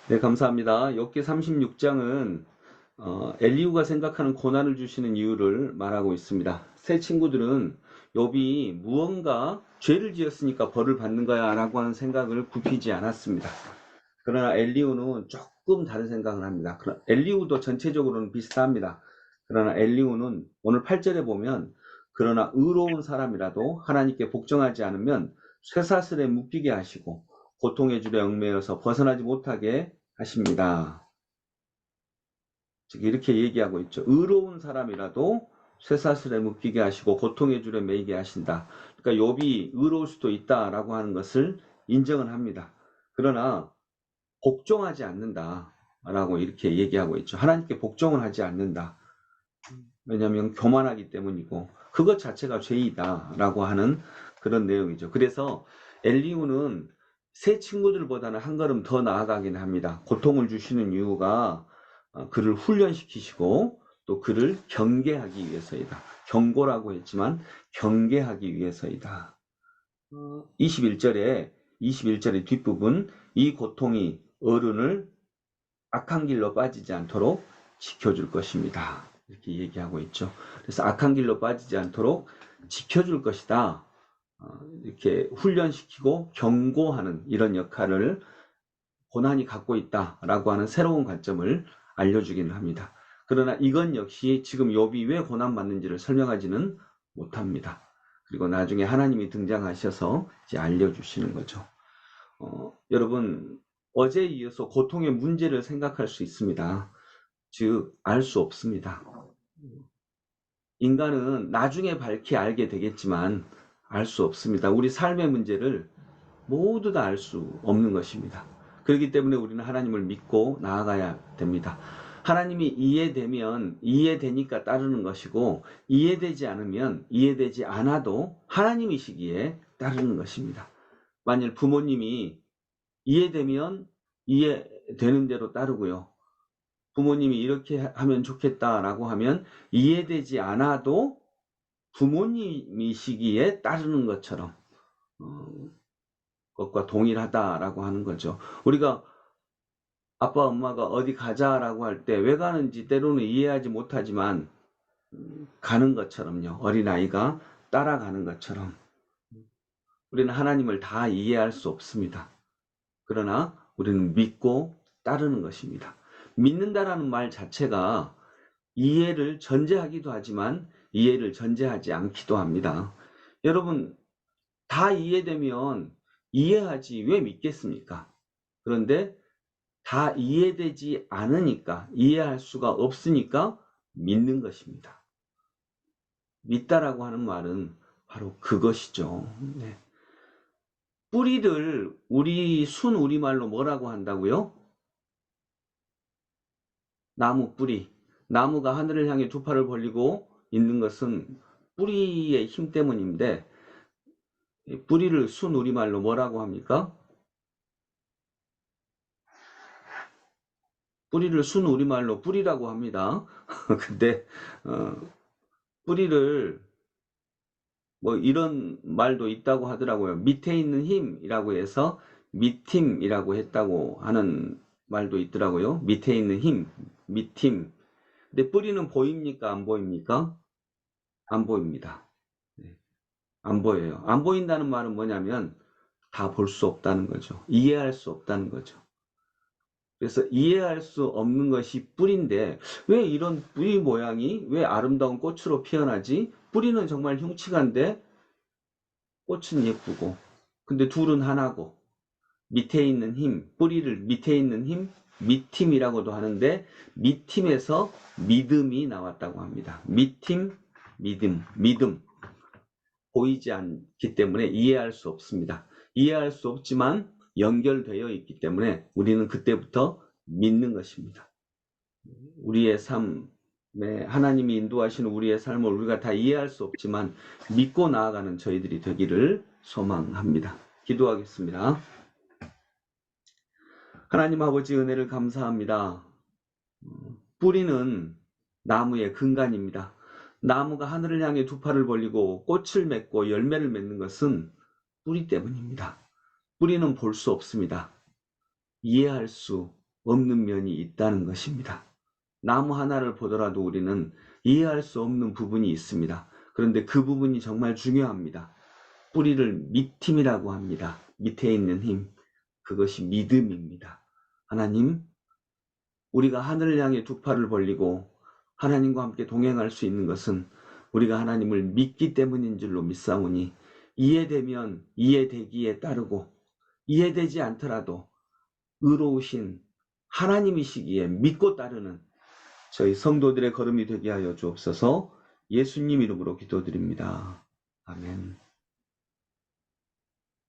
네, 감사합니다. 욥기 36장은 엘리후가 생각하는 고난을 주시는 이유를 말하고 있습니다. 새 친구들은 욥이 무언가 죄를 지었으니까 벌을 받는 거야 라고 하는 생각을 굽히지 않았습니다. 그러나 엘리후는 조금 다른 생각을 합니다. 엘리후도 전체적으로는 비슷합니다. 그러나 엘리후는 오늘 8절에 보면 그러나 의로운 사람이라도 하나님께 복종하지 않으면 쇠사슬에 묶이게 하시고 고통의 줄에 얽매여서 벗어나지 못하게 하십니다. 즉 이렇게 얘기하고 있죠. 의로운 사람이라도 쇠사슬에 묶이게 하시고 고통의 줄에 매이게 하신다. 그러니까 욥이 의로울 수도 있다라고 하는 것을 인정을 합니다. 그러나 복종하지 않는다라고 이렇게 얘기하고 있죠. 하나님께 복종을 하지 않는다. 왜냐하면 교만하기 때문이고 그것 자체가 죄이다라고 하는 그런 내용이죠. 그래서 엘리후는 새 친구들보다는 한 걸음 더 나아가긴 합니다. 고통을 주시는 이유가 그를 훈련시키시고 또 그를 경계하기 위해서이다. 경고라고 했지만 경계하기 위해서이다. 21절의 뒷부분, 이 고통이 어른을 악한 길로 빠지지 않도록 지켜줄 것입니다. 이렇게 얘기하고 있죠. 그래서 악한 길로 빠지지 않도록 지켜줄 것이다. 이렇게 훈련시키고 경고하는 이런 역할을 고난이 갖고 있다라고 하는 새로운 관점을 알려주기는 합니다. 그러나 이건 역시 지금 욥이 왜 고난받는지를 설명하지는 못합니다. 그리고 나중에 하나님이 등장하셔서 이제 알려주시는 거죠. 여러분, 어제에 이어서 고통의 문제를 생각할 수 있습니다. 즉, 알 수 없습니다. 인간은 나중에 밝히 알게 되겠지만 알 수 없습니다. 우리 삶의 문제를 모두 다 알 수 없는 것입니다. 그렇기 때문에 우리는 하나님을 믿고 나아가야 됩니다. 하나님이 이해되면 이해되니까 따르는 것이고 이해되지 않으면 이해되지 않아도 하나님이시기에 따르는 것입니다. 만일 부모님이 이해되면 이해되는 대로 따르고요. 부모님이 이렇게 하면 좋겠다라고 하면 이해되지 않아도 부모님이시기에 따르는 것처럼 것과 동일하다라고 하는 거죠. 우리가 아빠 엄마가 어디 가자라고 할 때 왜 가는지 때로는 이해하지 못하지만 가는 것처럼요. 어린아이가 따라가는 것처럼 우리는 하나님을 다 이해할 수 없습니다. 그러나 우리는 믿고 따르는 것입니다. 믿는다라는 말 자체가 이해를 전제하기도 하지만 이해를 전제하지 않기도 합니다. 여러분, 다 이해되면 이해하지 왜 믿겠습니까? 그런데 다 이해되지 않으니까, 이해할 수가 없으니까 믿는 것입니다. 믿다라고 하는 말은 바로 그것이죠. 네. 뿌리를 우리 순우리말로 뭐라고 한다고요? 나무 뿌리. 나무가 하늘을 향해 두 팔을 벌리고 있는 것은 뿌리의 힘 때문인데 뿌리를 순우리말로 뭐라고 합니까? 뿌리를 순우리말로 뿌리라고 합니다. 근데 뿌리를 뭐 이런 말도 있다고 하더라고요. 밑에 있는 힘이라고 해서 밑힘이라고 했다고 하는 말도 있더라고요. 밑에 있는 힘, 밑힘. 근데 뿌리는 보입니까? 안 보입니까? 안 보입니다. 네, 안 보여요. 안 보인다는 말은 뭐냐면 다 볼 수 없다는 거죠. 이해할 수 없다는 거죠. 그래서 이해할 수 없는 것이 뿌리인데 왜 이런 뿌리 모양이 왜 아름다운 꽃으로 피어나지? 뿌리는 정말 흉측한데 꽃은 예쁘고 근데 둘은 하나고 밑에 있는 힘, 뿌리를 밑에 있는 힘, 밑힘이라고도 하는데 밑힘에서 믿음이 나왔다고 합니다. 밑힘, 믿음. 보이지 않기 때문에 이해할 수 없습니다. 이해할 수 없지만 연결되어 있기 때문에 우리는 그때부터 믿는 것입니다. 우리의 삶에 하나님이 인도하시는 우리의 삶을 우리가 다 이해할 수 없지만 믿고 나아가는 저희들이 되기를 소망합니다. 기도하겠습니다. 하나님 아버지 은혜를 감사합니다. 뿌리는 나무의 근간입니다. 나무가 하늘을 향해 두 팔을 벌리고 꽃을 맺고 열매를 맺는 것은 뿌리 때문입니다. 뿌리는 볼 수 없습니다. 이해할 수 없는 면이 있다는 것입니다. 나무 하나를 보더라도 우리는 이해할 수 없는 부분이 있습니다. 그런데 그 부분이 정말 중요합니다. 뿌리를 밑힘이라고 합니다. 밑에 있는 힘, 그것이 믿음입니다. 하나님, 우리가 하늘을 향해 두 팔을 벌리고 하나님과 함께 동행할 수 있는 것은 우리가 하나님을 믿기 때문인 줄로 믿사오니, 이해되면 이해되기에 따르고 이해되지 않더라도 의로우신 하나님이시기에 믿고 따르는 저희 성도들의 걸음이 되게 하여 주옵소서. 예수님 이름으로 기도드립니다. 아멘.